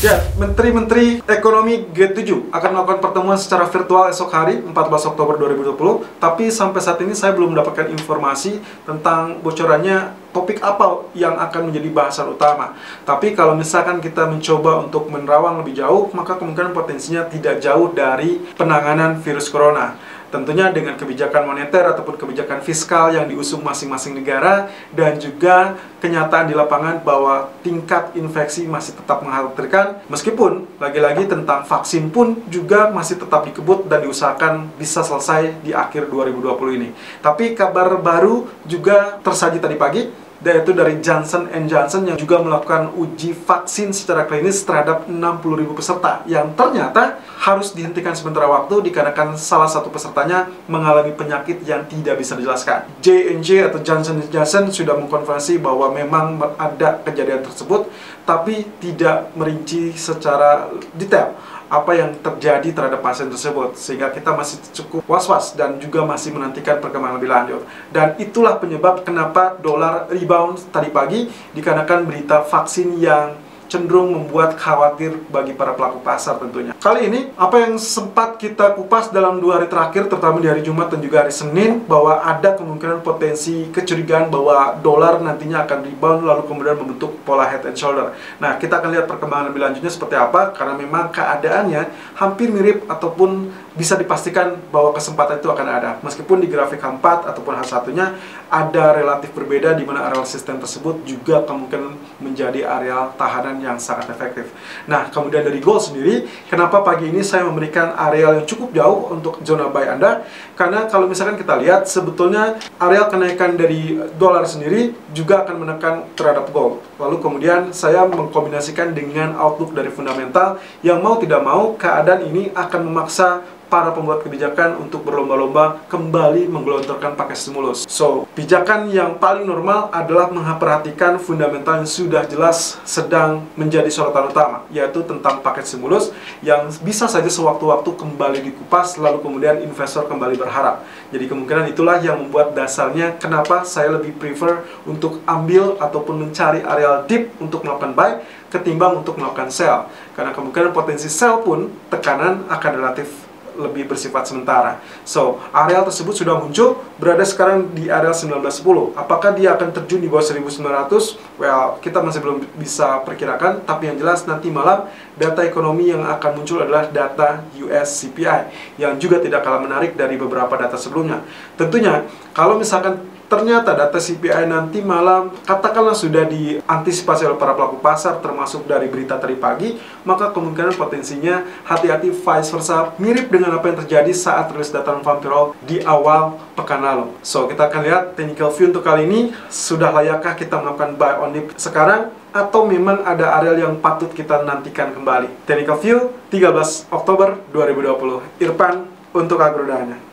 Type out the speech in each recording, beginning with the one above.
Ya, Menteri-Menteri Ekonomi G7 akan melakukan pertemuan secara virtual esok hari, 14 Oktober 2020. Tapi sampai saat ini saya belum mendapatkan informasi tentang bocorannya topik apa yang akan menjadi bahasan utama. Tapi kalau misalkan kita mencoba untuk menerawang lebih jauh, maka kemungkinan potensinya tidak jauh dari penanganan virus corona. Tentunya dengan kebijakan moneter ataupun kebijakan fiskal yang diusung masing-masing negara, dan juga kenyataan di lapangan bahwa tingkat infeksi masih tetap mengkhawatirkan, meskipun lagi-lagi tentang vaksin pun juga masih tetap dikebut dan diusahakan bisa selesai di akhir 2020 ini. Tapi kabar baru juga tersaji tadi pagi, yaitu dari Johnson & Johnson yang juga melakukan uji vaksin secara klinis terhadap 60.000 peserta yang ternyata harus dihentikan sementara waktu dikarenakan salah satu pesertanya mengalami penyakit yang tidak bisa dijelaskan. J&J atau Johnson & Johnson sudah mengkonfirmasi bahwa memang ada kejadian tersebut, tapi tidak merinci secara detail apa yang terjadi terhadap pasien tersebut, sehingga kita masih cukup was-was dan juga masih menantikan perkembangan lebih lanjut. Dan itulah penyebab kenapa dolar rebound tadi pagi, dikarenakan berita vaksin yang cenderung membuat khawatir bagi para pelaku pasar tentunya. Kali ini, apa yang sempat kita kupas dalam 2 hari terakhir, terutama di hari Jumat dan juga hari Senin, bahwa ada kemungkinan potensi kecurigaan bahwa dolar nantinya akan rebound lalu kemudian membentuk pola head and shoulder. Nah, kita akan lihat perkembangan lebih lanjutnya seperti apa, karena memang keadaannya hampir mirip ataupun bisa dipastikan bahwa kesempatan itu akan ada. Meskipun di grafik H4 ataupun H1-nya ada relatif berbeda, di mana areal sistem tersebut juga kemungkinan menjadi areal tahanan yang sangat efektif. Nah, kemudian dari gold sendiri, kenapa pagi ini saya memberikan areal yang cukup jauh untuk zona buy Anda? Karena kalau misalkan kita lihat, sebetulnya areal kenaikan dari dolar sendiri juga akan menekan terhadap gold. Lalu kemudian saya mengkombinasikan dengan outlook dari fundamental yang mau tidak mau keadaan ini akan memaksa para pembuat kebijakan untuk berlomba-lomba kembali menggelontorkan pakai stimulus. So, pijakan yang paling normal adalah memperhatikan fundamental yang sudah jelas sedang menjadi sorotan utama, yaitu tentang paket stimulus yang bisa saja sewaktu-waktu kembali dikupas, lalu kemudian investor kembali berharap. Jadi kemungkinan itulah yang membuat dasarnya kenapa saya lebih prefer untuk ambil ataupun mencari areal deep untuk melakukan buy ketimbang untuk melakukan sell. Karena kemungkinan potensi sell pun tekanan akan relatif lebih bersifat sementara. So, areal tersebut sudah muncul, berada sekarang di areal 1910. Apakah dia akan terjun di bawah 1900? Well, kita masih belum bisa perkirakan, tapi yang jelas nanti malam data ekonomi yang akan muncul adalah data US CPI yang juga tidak kalah menarik dari beberapa data sebelumnya. Tentunya, kalau misalkan ternyata data CPI nanti malam katakanlah sudah diantisipasi oleh para pelaku pasar, termasuk dari berita tadi pagi, maka kemungkinan potensinya hati-hati vice versa, mirip dengan apa yang terjadi saat rilis data non-farm payroll di awal pekan lalu. So, kita akan lihat technical view untuk kali ini, sudah layakkah kita melakukan buy on dip sekarang, atau memang ada areal yang patut kita nantikan kembali. Technical view 13 Oktober 2020. Irfan untuk Agrodana.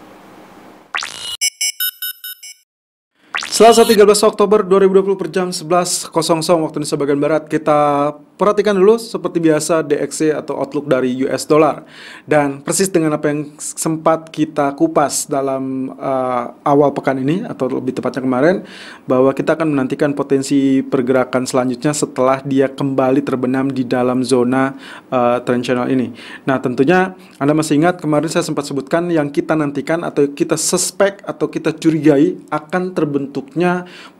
Selasa 13 Oktober 2020 per jam 11.00 waktu Indonesia bagian Barat. Kita perhatikan dulu seperti biasa DXY atau outlook dari US dollar. Dan persis dengan apa yang sempat kita kupas dalam awal pekan ini, atau lebih tepatnya kemarin, bahwa kita akan menantikan potensi pergerakan selanjutnya setelah dia kembali terbenam di dalam zona trend channel ini. Nah, tentunya Anda masih ingat kemarin saya sempat sebutkan yang kita nantikan atau kita suspek atau kita curigai akan terbentuk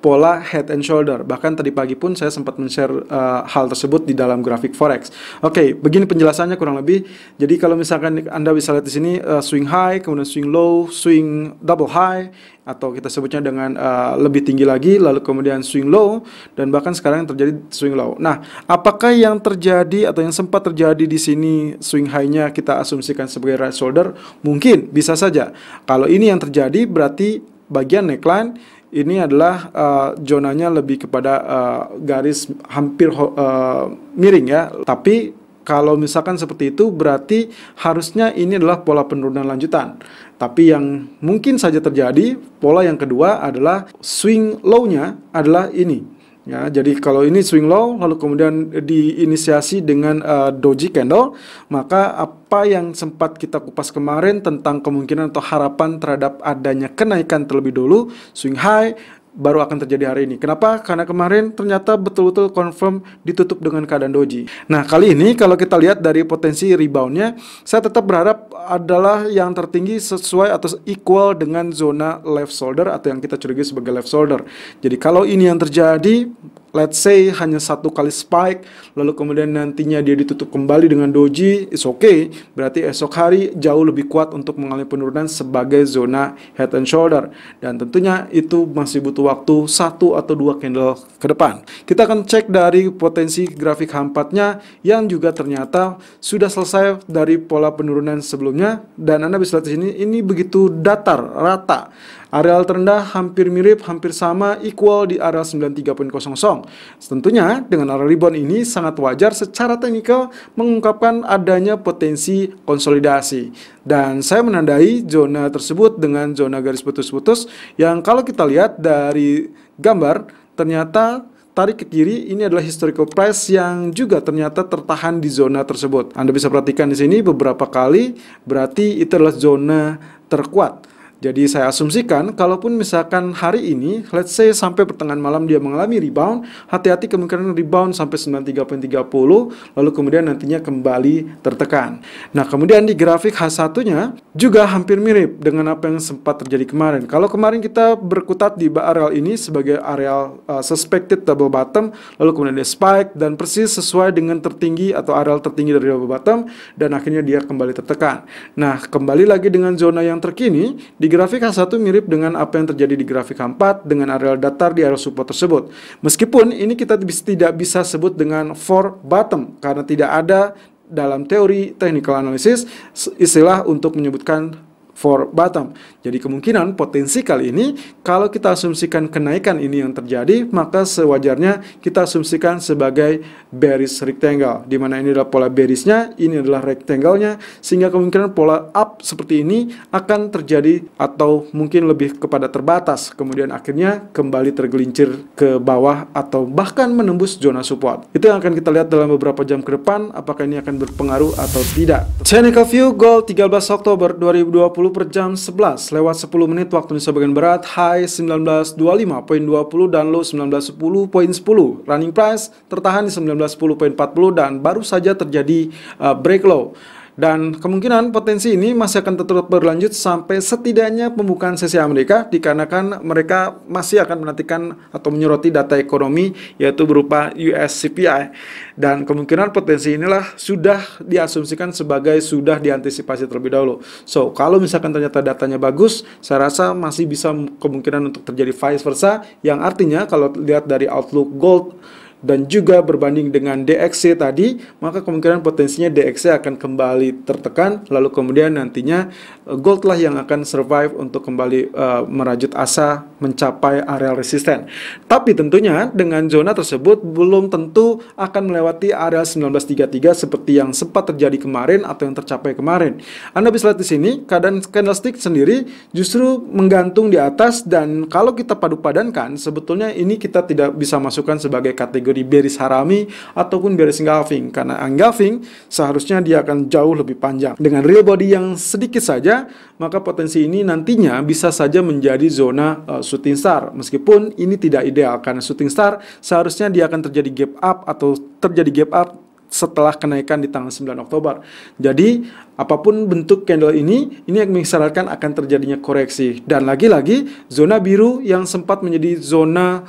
pola head and shoulder. Bahkan tadi pagi pun saya sempat men-share hal tersebut di dalam grafik forex. Oke, begini penjelasannya kurang lebih. Jadi kalau misalkan Anda bisa lihat di sini swing high, kemudian swing low, swing double high, atau kita sebutnya dengan lebih tinggi lagi, lalu kemudian swing low, dan bahkan sekarang yang terjadi swing low. Nah, apakah yang terjadi atau yang sempat terjadi di sini swing high-nya kita asumsikan sebagai right shoulder? Mungkin, bisa saja. Kalau ini yang terjadi berarti bagian neckline ini adalah zonanya lebih kepada garis hampir miring ya. Tapi kalau misalkan seperti itu berarti harusnya ini adalah pola penurunan lanjutan. Tapi yang mungkin saja terjadi, pola yang kedua adalah swing low-nya adalah ini. Ya, jadi kalau ini swing low lalu kemudian diinisiasi dengan doji candle, maka apa yang sempat kita kupas kemarin tentang kemungkinan atau harapan terhadap adanya kenaikan terlebih dulu, swing high, baru akan terjadi hari ini. Kenapa? Karena kemarin ternyata betul-betul confirm ditutup dengan keadaan doji. Nah, kali ini kalau kita lihat dari potensi reboundnya, saya tetap berharap adalah yang tertinggi sesuai atau equal dengan zona left shoulder atau yang kita curigai sebagai left shoulder. Jadi kalau ini yang terjadi, let's say hanya satu kali spike, lalu kemudian nantinya dia ditutup kembali dengan doji, it's okay. Berarti esok hari jauh lebih kuat untuk mengalami penurunan sebagai zona head and shoulder. Dan tentunya itu masih butuh waktu 1 atau 2 candle ke depan. Kita akan cek dari potensi grafik H4-nya yang juga ternyata sudah selesai dari pola penurunan sebelumnya. Dan Anda bisa lihat di sini, ini begitu datar, rata. Areal terendah hampir mirip, hampir sama, equal di area 93.00. Tentunya dengan area rebound ini sangat wajar secara teknikal mengungkapkan adanya potensi konsolidasi. Dan saya menandai zona tersebut dengan zona garis putus-putus yang kalau kita lihat dari gambar ternyata tarik ke kiri ini adalah historical price yang juga ternyata tertahan di zona tersebut. Anda bisa perhatikan di sini beberapa kali, berarti itu adalah zona terkuat. Jadi saya asumsikan kalaupun misalkan hari ini let's say sampai pertengahan malam dia mengalami rebound, hati-hati kemungkinan rebound sampai 93.30 lalu kemudian nantinya kembali tertekan. Nah, kemudian di grafik H1-nya juga hampir mirip dengan apa yang sempat terjadi kemarin. Kalau kemarin kita berkutat di areal ini sebagai areal suspected double bottom, lalu kemudian dia spike dan persis sesuai dengan tertinggi atau areal tertinggi dari double bottom dan akhirnya dia kembali tertekan. Nah, kembali lagi dengan zona yang terkini di grafik H1 mirip dengan apa yang terjadi di grafik H4 dengan areal datar di area support tersebut. Meskipun ini kita tidak bisa sebut dengan four bottom karena tidak ada dalam teori technical analysis istilah untuk menyebutkan for bottom. Jadi kemungkinan potensi kali ini kalau kita asumsikan kenaikan ini yang terjadi, maka sewajarnya kita asumsikan sebagai bearish rectangle, di mana ini adalah pola bearishnya, ini adalah rectangle-nya, sehingga kemungkinan pola up seperti ini akan terjadi atau mungkin lebih kepada terbatas, kemudian akhirnya kembali tergelincir ke bawah atau bahkan menembus zona support. Itu yang akan kita lihat dalam beberapa jam ke depan, apakah ini akan berpengaruh atau tidak. Technical view gold 13 Oktober 2020 per jam 11 lewat 10 menit waktu Indonesia bagian Barat, high 1925.20 dan low 1910.10. Running price tertahan di 1910.40 dan baru saja terjadi break low. Dan kemungkinan potensi ini masih akan tetap berlanjut sampai setidaknya pembukaan sesi Amerika, dikarenakan mereka masih akan menantikan atau menyoroti data ekonomi yaitu berupa US CPI. Dan kemungkinan potensi inilah sudah diasumsikan sebagai sudah diantisipasi terlebih dahulu. So, kalau misalkan ternyata datanya bagus, saya rasa masih bisa kemungkinan untuk terjadi vice versa, yang artinya kalau lihat dari outlook gold dan juga berbanding dengan DXY tadi, maka kemungkinan potensinya DXY akan kembali tertekan, lalu kemudian nantinya gold lah yang akan survive untuk kembali merajut asa mencapai area resisten. Tapi tentunya dengan zona tersebut belum tentu akan melewati area 1933 seperti yang sempat terjadi kemarin atau yang tercapai kemarin. Anda bisa lihat di sini keadaan candlestick sendiri justru menggantung di atas, dan kalau kita padu-padankan sebetulnya ini kita tidak bisa masukkan sebagai kategori bearish harami ataupun bearish engulfing, karena engulfing seharusnya dia akan jauh lebih panjang. Dengan real body yang sedikit saja, maka potensi ini nantinya bisa saja menjadi zona shooting star. Meskipun ini tidak ideal, karena shooting star seharusnya dia akan terjadi gap up atau terjadi gap up setelah kenaikan di tanggal 9 Oktober. Jadi, apapun bentuk candle ini yang mengisyaratkan akan terjadinya koreksi. Dan lagi-lagi, zona biru yang sempat menjadi zona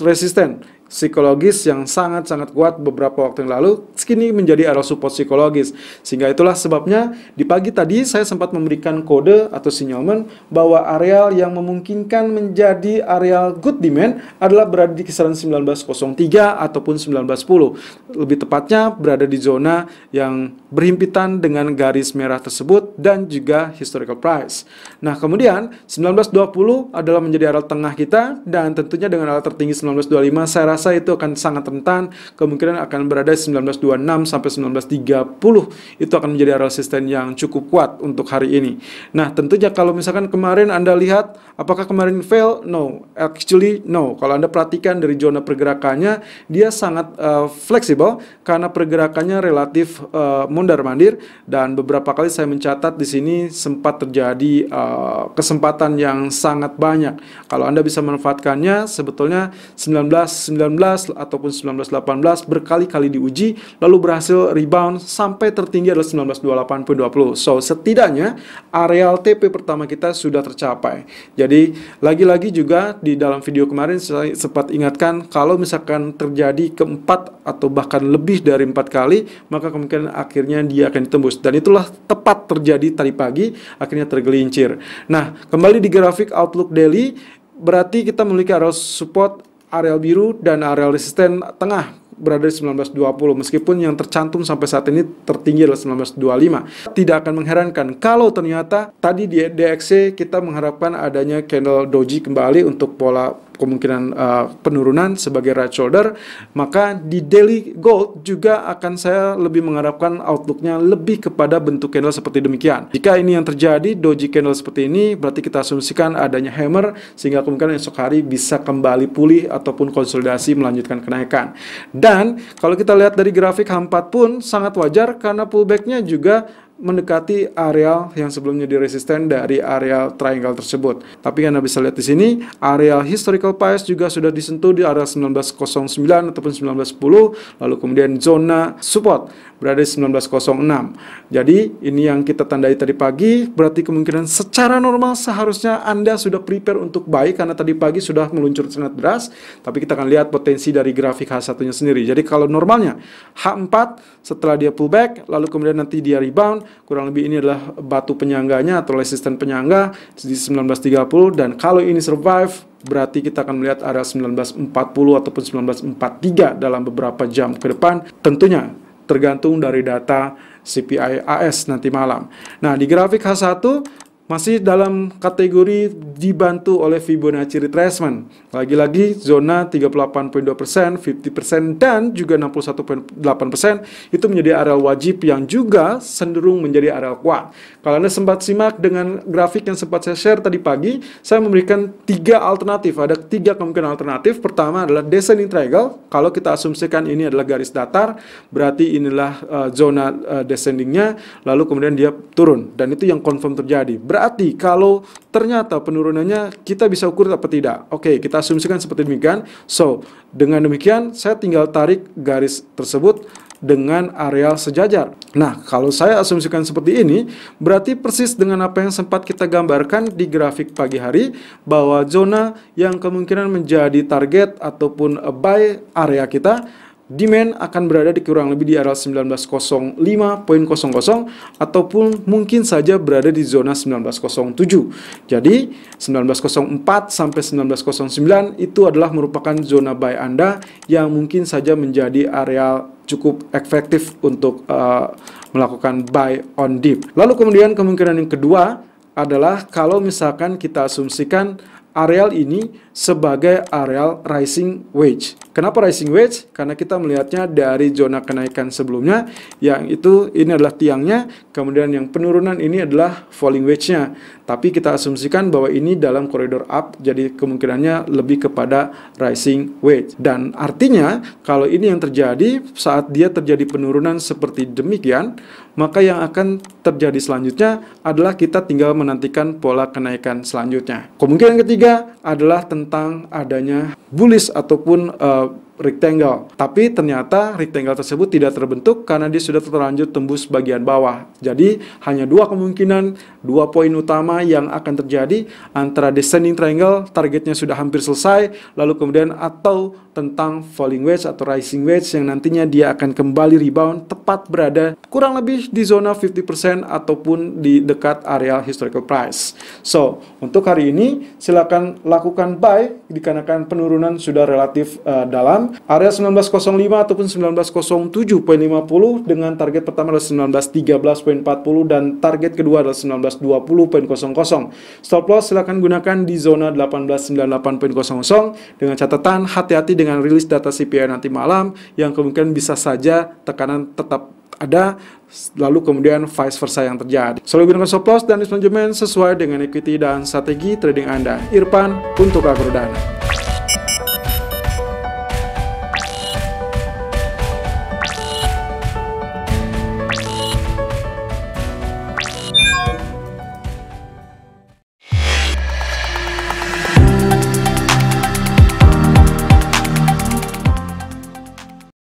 resisten psikologis yang sangat-sangat kuat beberapa waktu yang lalu, kini menjadi area support psikologis. Sehingga itulah sebabnya di pagi tadi saya sempat memberikan kode atau sinyalmen bahwa areal yang memungkinkan menjadi areal good demand adalah berada di kisaran 1903 ataupun 1910. Lebih tepatnya berada di zona yang berhimpitan dengan garis merah tersebut dan juga historical price. Nah, kemudian 1920 adalah menjadi area tengah kita, dan tentunya dengan area tertinggi 1925 saya rasa rasa itu akan sangat rentan, kemungkinan akan berada 1926 sampai 1930. Itu akan menjadi area resisten yang cukup kuat untuk hari ini. Nah, tentunya kalau misalkan kemarin Anda lihat, apakah kemarin fail? No, actually no. Kalau Anda perhatikan dari zona pergerakannya, dia sangat fleksibel karena pergerakannya relatif mondar-mandir, dan beberapa kali saya mencatat di sini sempat terjadi kesempatan yang sangat banyak. Kalau Anda bisa memanfaatkannya, sebetulnya 1919 ataupun 1918 berkali-kali diuji, lalu berhasil rebound sampai tertinggi adalah 1928.20. So, setidaknya areal TP pertama kita sudah tercapai. Jadi, lagi-lagi juga di dalam video kemarin saya sempat ingatkan, kalau misalkan terjadi keempat atau bahkan lebih dari 4 kali, maka kemungkinan akhirnya dia akan ditembus. Dan itulah tepat terjadi tadi pagi, akhirnya tergelincir. Nah, kembali di grafik Outlook Daily, berarti kita memiliki area support, area biru, dan area resisten tengah berada di 1920, meskipun yang tercantum sampai saat ini tertinggi adalah 1925. Tidak akan mengherankan kalau ternyata tadi di DXY kita mengharapkan adanya candle doji kembali untuk pola kemungkinan penurunan sebagai right shoulder, maka di daily gold juga akan saya lebih mengharapkan outlooknya lebih kepada bentuk candle seperti demikian. Jika ini yang terjadi, doji candle seperti ini, berarti kita asumsikan adanya hammer, sehingga kemungkinan esok hari bisa kembali pulih ataupun konsolidasi melanjutkan kenaikan. Dan kalau kita lihat dari grafik H4 pun sangat wajar karena pullbacknya juga mendekati area yang sebelumnya di resisten dari area triangle tersebut. Tapi Anda bisa lihat di sini, area historical price juga sudah disentuh di area 1909 ataupun 1910, lalu kemudian zona support berada di 1906. Jadi ini yang kita tandai tadi pagi, berarti kemungkinan secara normal seharusnya Anda sudah prepare untuk buy karena tadi pagi sudah meluncur sangat deras, tapi kita akan lihat potensi dari grafik H1-nya sendiri. Jadi kalau normalnya H4 setelah dia pullback, lalu kemudian nanti dia rebound, kurang lebih ini adalah batu penyangganya atau resisten penyangga di 1930, dan kalau ini survive berarti kita akan melihat area 1940 ataupun 1943 dalam beberapa jam ke depan, tentunya tergantung dari data CPI AS nanti malam. Nah, di grafik H1 masih dalam kategori dibantu oleh Fibonacci retracement. Lagi-lagi zona 38.2%, 50%, dan juga 61.8% itu menjadi area wajib yang juga cenderung menjadi area kuat. Kalau Anda sempat simak dengan grafik yang sempat saya share tadi pagi, saya memberikan 3 alternatif. Ada 3 kemungkinan alternatif. Pertama adalah descending triangle. Kalau kita asumsikan ini adalah garis datar, berarti inilah zona descendingnya, lalu kemudian dia turun. Dan itu yang confirm terjadi. Berarti kalau ternyata penurunannya kita bisa ukur apa tidak. Oke, kita asumsikan seperti demikian. So, dengan demikian saya tinggal tarik garis tersebut dengan areal sejajar. Nah, kalau saya asumsikan seperti ini, berarti persis dengan apa yang sempat kita gambarkan di grafik pagi hari, bahwa zona yang kemungkinan menjadi target ataupun buy area kita, demand akan berada di kurang lebih di area 1905.00 ataupun mungkin saja berada di zona 1907. Jadi 1904 sampai 1909 itu adalah merupakan zona buy Anda yang mungkin saja menjadi area cukup efektif untuk melakukan buy on dip. Lalu kemudian kemungkinan yang kedua adalah kalau misalkan kita asumsikan areal ini sebagai areal rising wedge. Kenapa rising wedge? Karena kita melihatnya dari zona kenaikan sebelumnya, yang itu ini adalah tiangnya, kemudian yang penurunan ini adalah falling wedge-nya. Tapi kita asumsikan bahwa ini dalam koridor up, jadi kemungkinannya lebih kepada rising wedge. Dan artinya, kalau ini yang terjadi, saat dia terjadi penurunan seperti demikian, maka yang akan terjadi selanjutnya adalah kita tinggal menantikan pola kenaikan selanjutnya. Kemungkinan ketiga adalah tentang adanya bullish ataupun rectangle, tapi ternyata rectangle tersebut tidak terbentuk karena dia sudah terlanjur tembus bagian bawah. Jadi hanya 2 kemungkinan, 2 poin utama yang akan terjadi, antara descending triangle targetnya sudah hampir selesai, lalu kemudian atau tentang falling wedge atau rising wedge yang nantinya dia akan kembali rebound tepat berada kurang lebih di zona 50% ataupun di dekat area historical price. So, untuk hari ini silakan lakukan buy dikarenakan penurunan sudah relatif dalam. malam. Area 1905 ataupun 1907.50 dengan target pertama adalah 1913.40 dan target kedua adalah 1920.00. Stop loss silakan gunakan di zona 1898.00 dengan catatan hati-hati dengan rilis data CPI nanti malam yang kemungkinan bisa saja tekanan tetap ada, lalu kemudian vice versa yang terjadi. Selalu gunakan stop loss dan risk management sesuai dengan equity dan strategi trading Anda. Irfan untuk Agrodana.